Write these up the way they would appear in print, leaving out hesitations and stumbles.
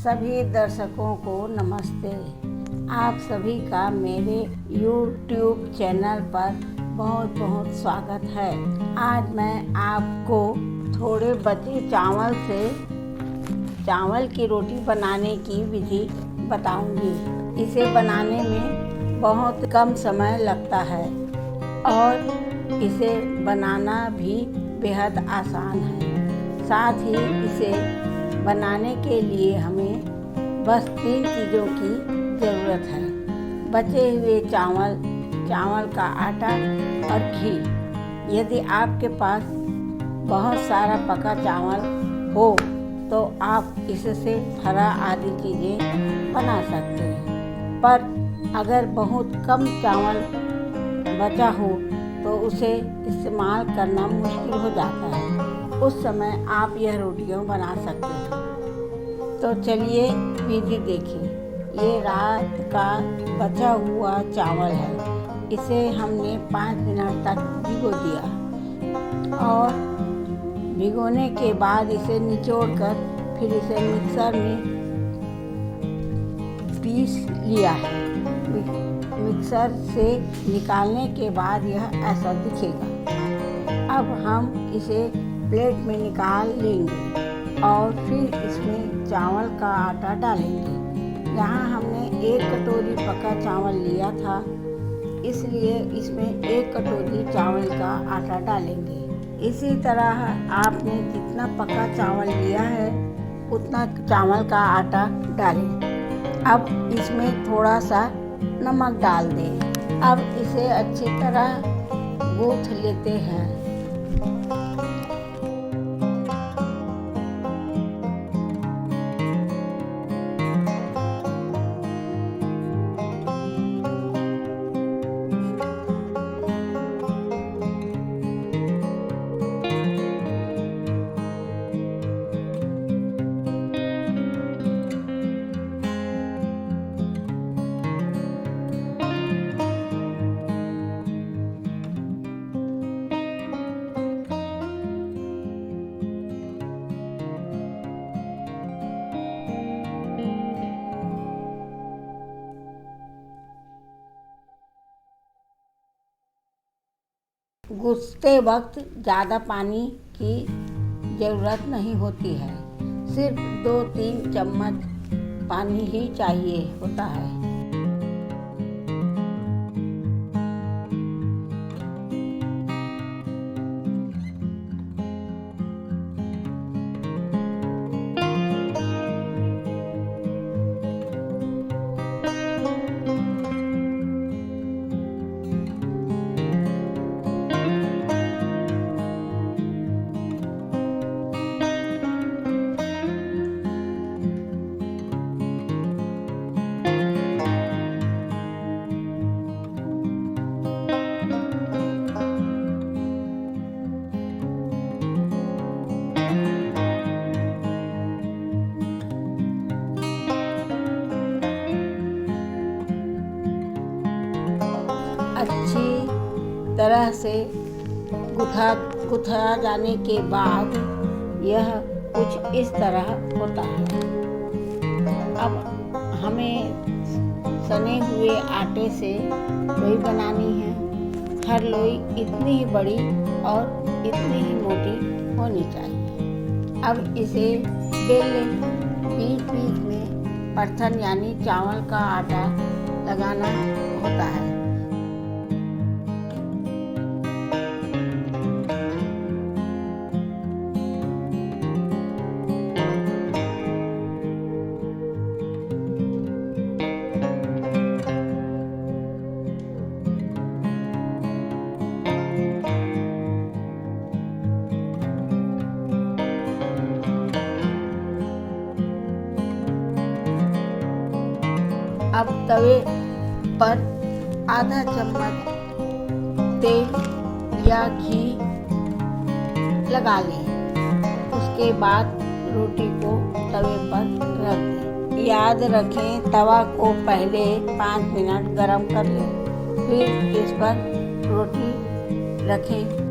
सभी दर्शकों को नमस्ते। आप सभी का मेरे YouTube चैनल पर बहुत बहुत स्वागत है। आज मैं आपको थोड़े बचे चावल की रोटी बनाने की विधि बताऊंगी। इसे बनाने में बहुत कम समय लगता है और इसे बनाना भी बेहद आसान है। साथ ही इसे बनाने के लिए हमें बस 3 चीज़ों की ज़रूरत है: बचे हुए चावल का आटा और घी। यदि आपके पास बहुत सारा पका चावल हो तो आप इससे फरा आदि चीज़ें बना सकते हैं, पर अगर बहुत कम चावल बचा हो तो उसे इस्तेमाल करना मुश्किल हो जाता है। उस समय आप यह रोटियां बना सकते हैं। तो चलिए विधि देखें। ये रात का बचा हुआ चावल है। इसे हमने 5 मिनट तक भिगो दिया और भिगोने के बाद इसे निचोड़कर फिर इसे मिक्सर में पीस लिया है। मिक्सर से निकालने के बाद यह ऐसा दिखेगा। अब हम इसे प्लेट में निकाल लेंगे और फिर इसमें चावल का आटा डालेंगे। यहाँ हमने 1 कटोरी पका चावल लिया था, इसलिए इसमें 1 कटोरी चावल का आटा डालेंगे। इसी तरह आपने जितना पका चावल लिया है उतना चावल का आटा डालें। अब इसमें थोड़ा सा नमक डाल दें। अब इसे अच्छी तरह गूँथ लेते हैं। गूँथते वक्त ज़्यादा पानी की ज़रूरत नहीं होती है। सिर्फ 2-3 चम्मच पानी ही चाहिए होता है। अच्छी तरह से गुथा जाने के बाद यह कुछ इस तरह होता है। अब हमें सने हुए आटे से लोई बनानी है। हर लोई इतनी ही बड़ी और इतनी ही मोटी होनी चाहिए। अब इसे बेल लें। बीच में परथन यानी चावल का आटा लगाना होता है। अब तवे पर आधा चम्मच तेल या घी लगा लें। उसके बाद रोटी को तवे पर रख दें। याद रखें, तवा को पहले 5 मिनट गरम कर लें, फिर इस पर रोटी रखें।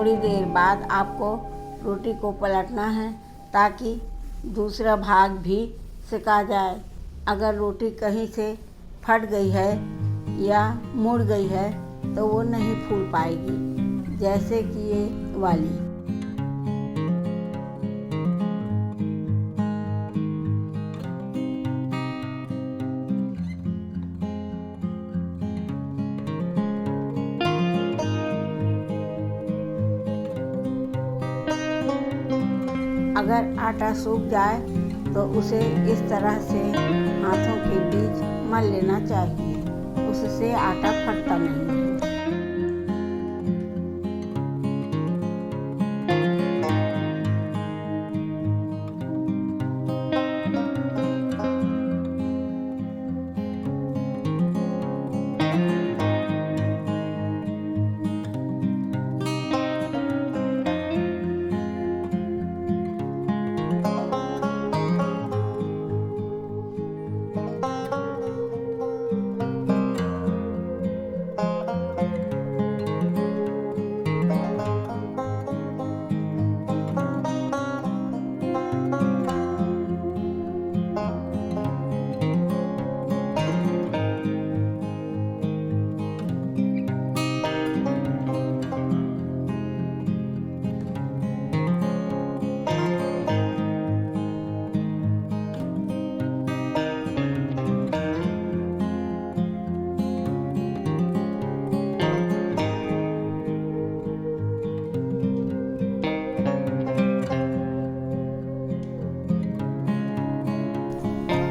थोड़ी देर बाद आपको रोटी को पलटना है ताकि दूसरा भाग भी सिका जाए। अगर रोटी कहीं से फट गई है या मुड़ गई है तो वो नहीं फूल पाएगी, जैसे कि ये वाली। अगर आटा सूख जाए तो उसे इस तरह से हाथों के बीच मल लेना चाहिए, उससे आटा फटता नहीं है।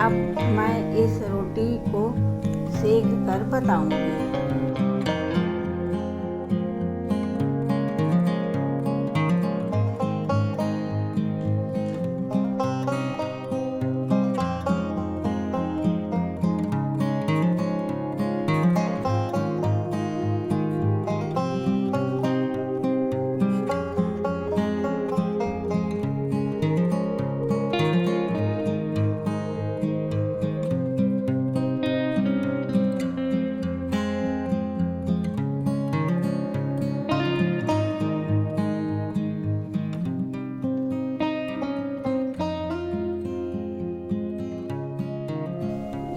अब मैं इस रोटी को सेक कर बताऊंगी।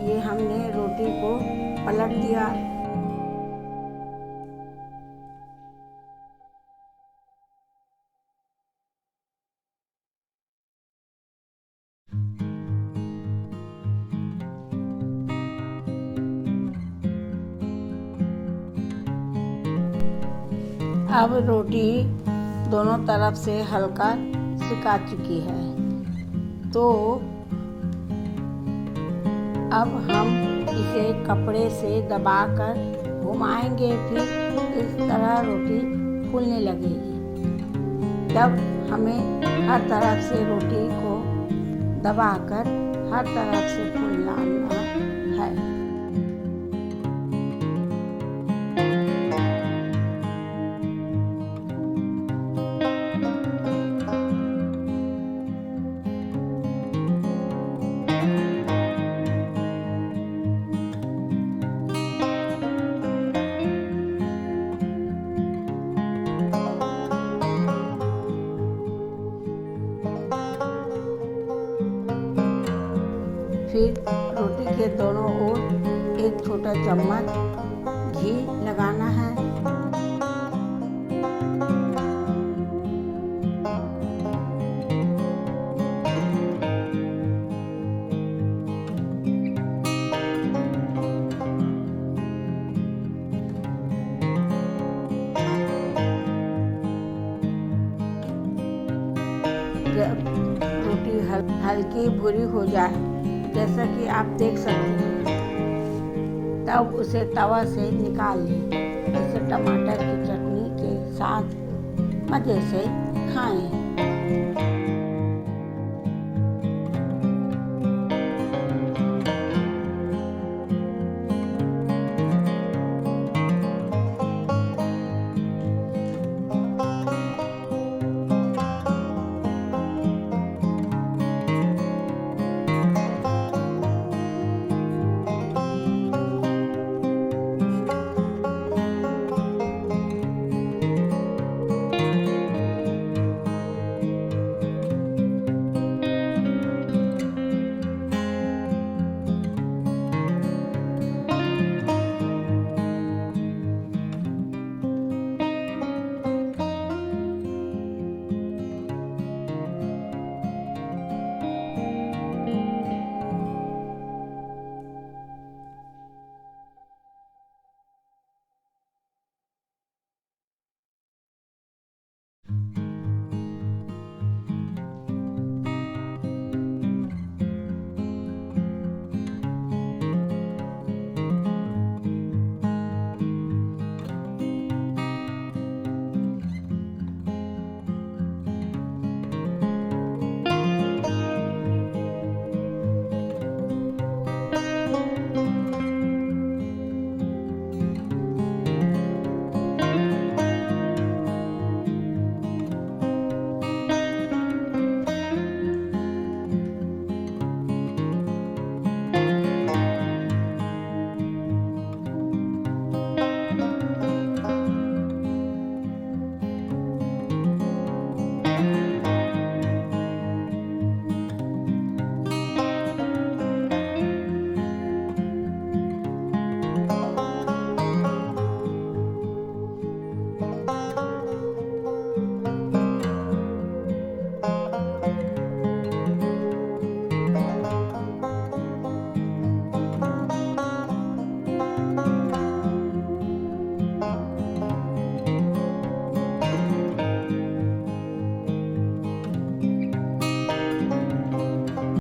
ये हमने रोटी को पलट दिया। अब रोटी दोनों तरफ से हल्का सिका चुकी है, तो अब हम इसे कपड़े से दबाकर घुमाएंगे, फिर इस तरह रोटी फूलने लगेगी। तब हमें हर तरफ से रोटी को दबाकर हर तरफ से फुलाना है। फिर रोटी के दोनों ओर एक छोटा चम्मच घी लगाना है। जब रोटी हल्की भूरी हो जाए, जैसा कि आप देख सकते हैं, तब उसे तवा से निकाल लें। इसे टमाटर की चटनी के साथ मज़े से खाएं।